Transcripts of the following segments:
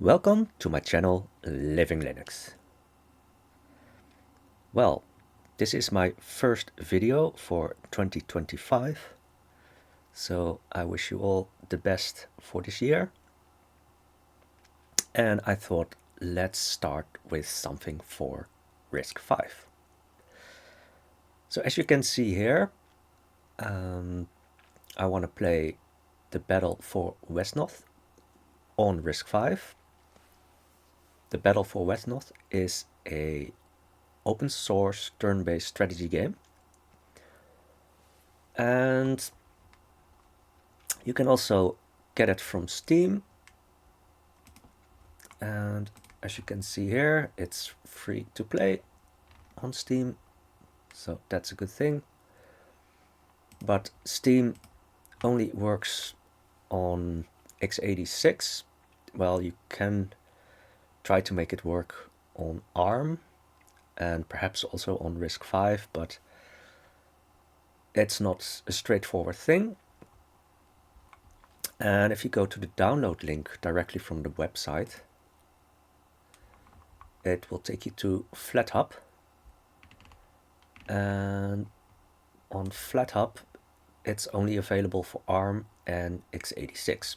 Welcome to my channel Living Linux. Well, this is my first video for 2025, so I wish you all the best for this year. And I thought let's start with something for RISC-V. So as you can see here, I want to play the battle for Wesnoth on RISC-V. The Battle for Wesnoth is a open source turn-based strategy game, and you can also get it from Steam. And as you can see here, it's free to play on Steam, so that's a good thing. But Steam only works on x86. Well, you can try to make it work on ARM and perhaps also on RISC-V, but it's not a straightforward thing. And if you go to the download link directly from the website, it will take you to Flatpak. And on Flatpak, it's only available for ARM and x86.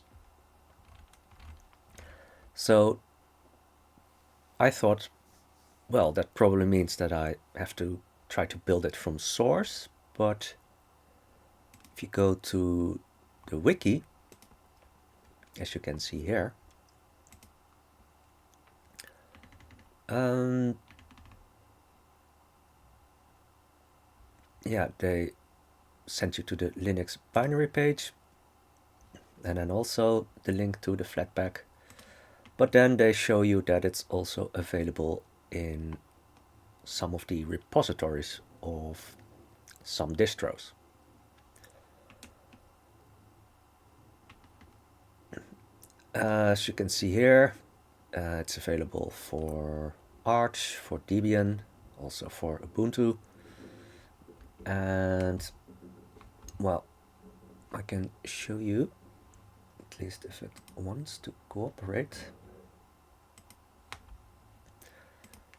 So I thought, well, that probably means that I have to try to build it from source, but if you go to the wiki, as you can see here, yeah, they sent you to the Linux binary page, and then also the link to the Flatpak. But then they show you that it's also available in some of the repositories of some distros. As you can see here, it's available for Arch, for Debian, also for Ubuntu. And, well, I can show you, at least if it wants to cooperate.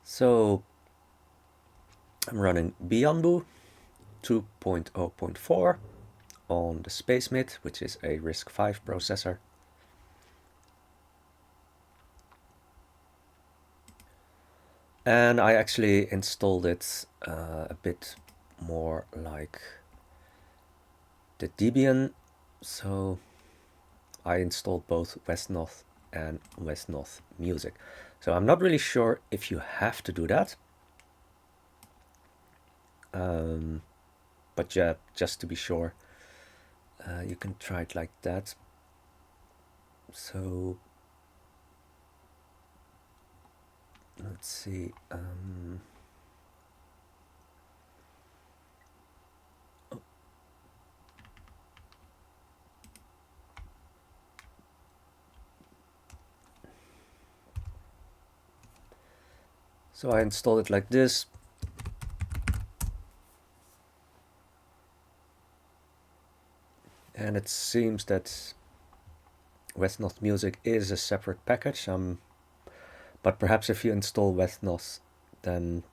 So I'm running Bianbu 2.0.4 on the SpaceMid, which is a RISC-V processor. And I actually installed it a bit more like the Debian, so I installed both wesnoth and wesnoth-music. So I'm not really sure if you have to do that, but yeah, just to be sure, you can try it like that. So let's see. So I installed it like this. And it seems that wesnoth-music is a separate package. But perhaps if you install wesnoth, then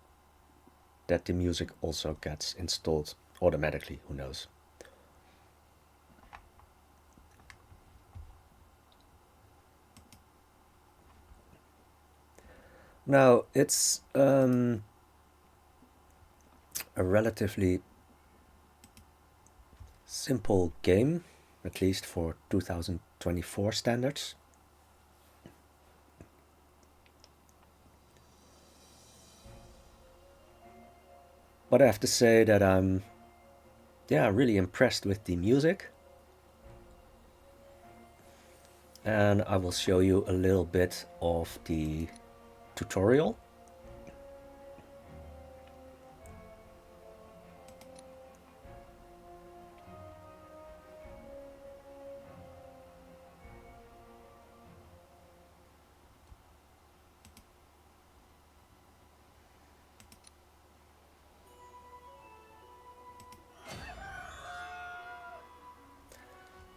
that the music also gets installed automatically, who knows. Now, it's a relatively simple game, at least for 2024 standards. But I have to say that I'm really impressed with the music. And I will show you a little bit of the tutorial.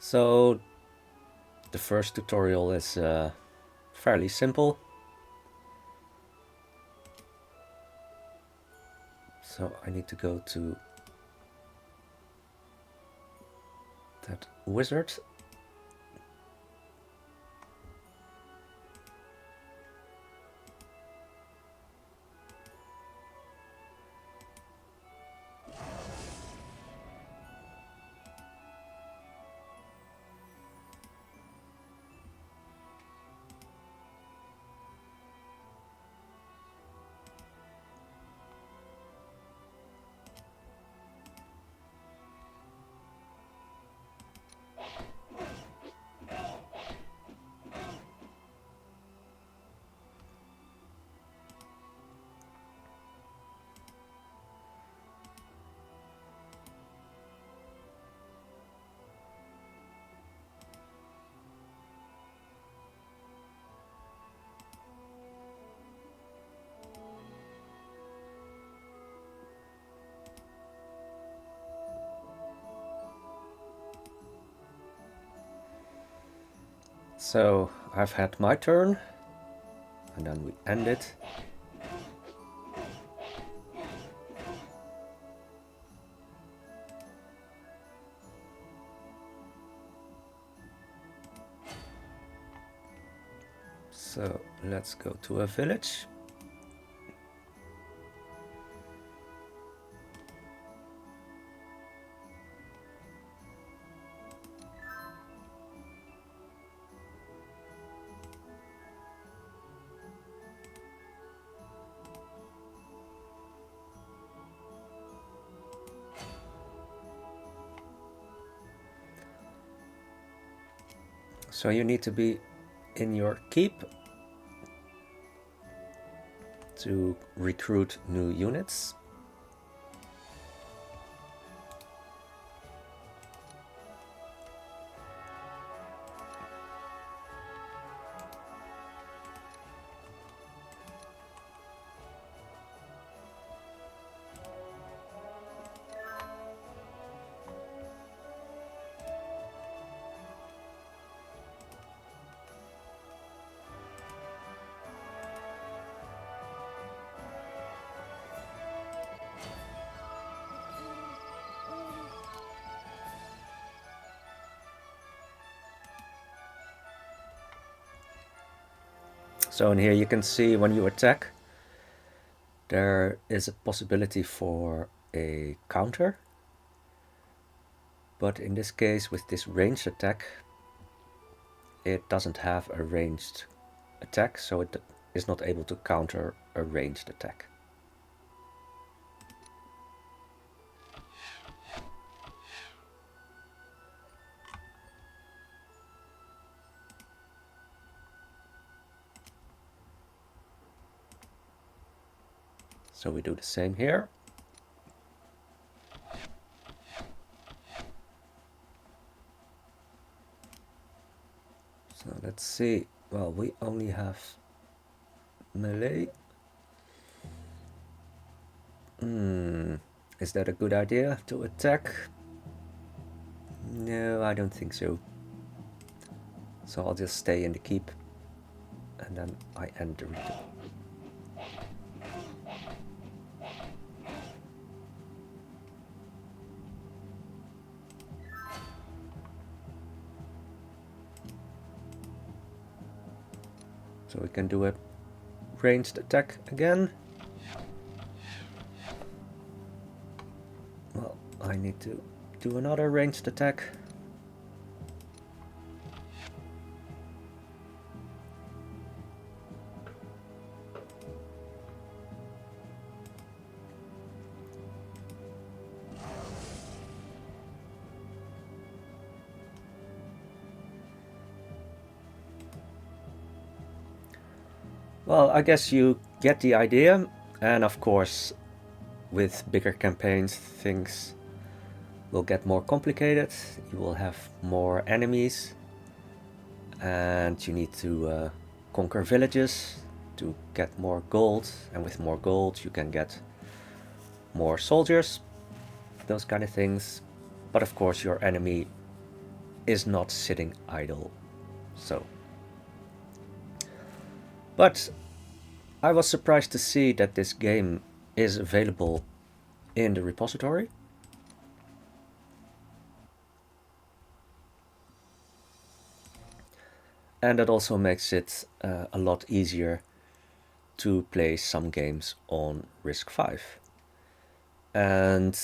So the first tutorial is fairly simple. So I need to go to that wizard. So I've had my turn, and then we end it. So let's go to a village. So you need to be in your keep to recruit new units. So in here you can see when you attack, there is a possibility for a counter. But in this case, with this ranged attack, it doesn't have a ranged attack, so it is not able to counter a ranged attack. So we do the same here. So let's see. Well, we only have melee. Is that a good idea to attack? No, I don't think so. So I'll just stay in the keep and then I end the ritual. So we can do a ranged attack again. Well, I need to do another ranged attack. Well, I guess you get the idea, and of course with bigger campaigns things will get more complicated. You will have more enemies and you need to conquer villages to get more gold, and with more gold you can get more soldiers, those kind of things. But of course your enemy is not sitting idle, so But I was surprised to see that this game is available in the repository. And that also makes it a lot easier to play some games on RISC-V. And,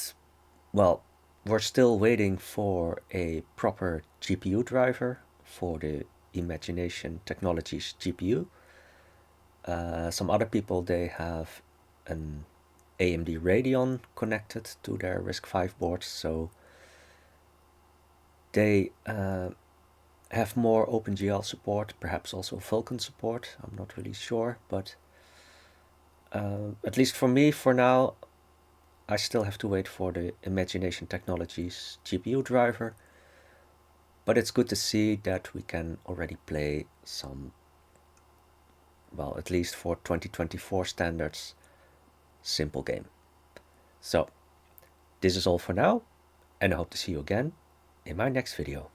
well, we're still waiting for a proper GPU driver for the Imagination Technologies GPU. Some other people, they have an AMD Radeon connected to their RISC-V boards, so they have more OpenGL support, perhaps also Vulkan support. I'm not really sure, but at least for me, for now, I still have to wait for the Imagination Technologies GPU driver. But it's good to see that we can already play some, well, at least for 2024 standards, simple game. So, this is all for now, and I hope to see you again in my next video.